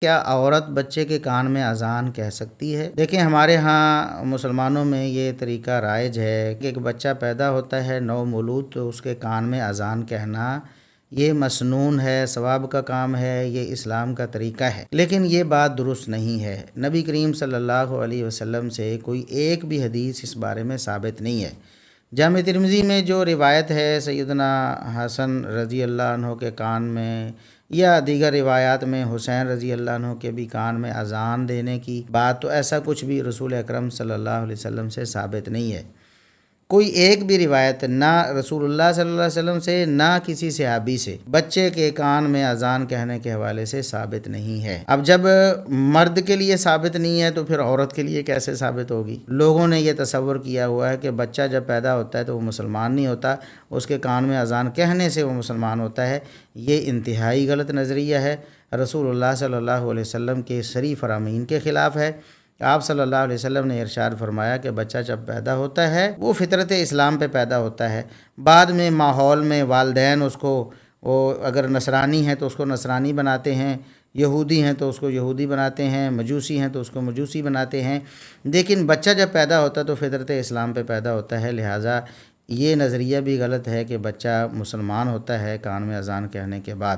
کیا عورت بچے کے کان میں اذان کہہ سکتی ہے؟ دیکھیں، ہمارے ہاں مسلمانوں میں یہ طریقہ رائج ہے کہ ایک بچہ پیدا ہوتا ہے نو مولود، تو اس کے کان میں اذان کہنا یہ مسنون ہے، ثواب کا کام ہے، یہ اسلام کا طریقہ ہے۔ لیکن یہ بات درست نہیں ہے۔ نبی کریم صلی اللہ علیہ وسلم سے کوئی ایک بھی حدیث اس بارے میں ثابت نہیں ہے۔ جامع ترمذی میں جو روایت ہے سیدنا حسن رضی اللہ عنہ کے کان میں، یا دیگر روایات میں حسین رضی اللہ عنہ کے بھی کان میں اذان دینے کی بات، تو ایسا کچھ بھی رسول اکرم صلی اللہ علیہ وسلم سے ثابت نہیں ہے۔ کوئی ایک بھی روایت نہ رسول اللہ صلی اللہ علیہ وسلم سے، نہ کسی صحابی سے بچے کے کان میں اذان کہنے کے حوالے سے ثابت نہیں ہے۔ اب جب مرد کے لیے ثابت نہیں ہے تو پھر عورت کے لیے کیسے ثابت ہوگی؟ لوگوں نے یہ تصور کیا ہوا ہے کہ بچہ جب پیدا ہوتا ہے تو وہ مسلمان نہیں ہوتا، اس کے کان میں اذان کہنے سے وہ مسلمان ہوتا ہے۔ یہ انتہائی غلط نظریہ ہے، رسول اللہ صلی اللہ علیہ وسلم کے صریح فرامین کے خلاف ہے۔ آپ صلی اللہ علیہ وسلم نے ارشاد فرمایا کہ بچہ جب پیدا ہوتا ہے وہ فطرت اسلام پہ پیدا ہوتا ہے، بعد میں ماحول میں والدین اس کو، اگر نصرانی ہیں تو اس کو نصرانی بناتے ہیں، یہودی ہیں تو اس کو یہودی بناتے ہیں، مجوسی ہیں تو اس کو مجوسی بناتے ہیں، لیکن بچہ جب پیدا ہوتا ہے تو فطرت اسلام پہ پیدا ہوتا ہے۔ لہٰذا یہ نظریہ بھی غلط ہے کہ بچہ مسلمان ہوتا ہے کان میں اذان کہنے کے بعد۔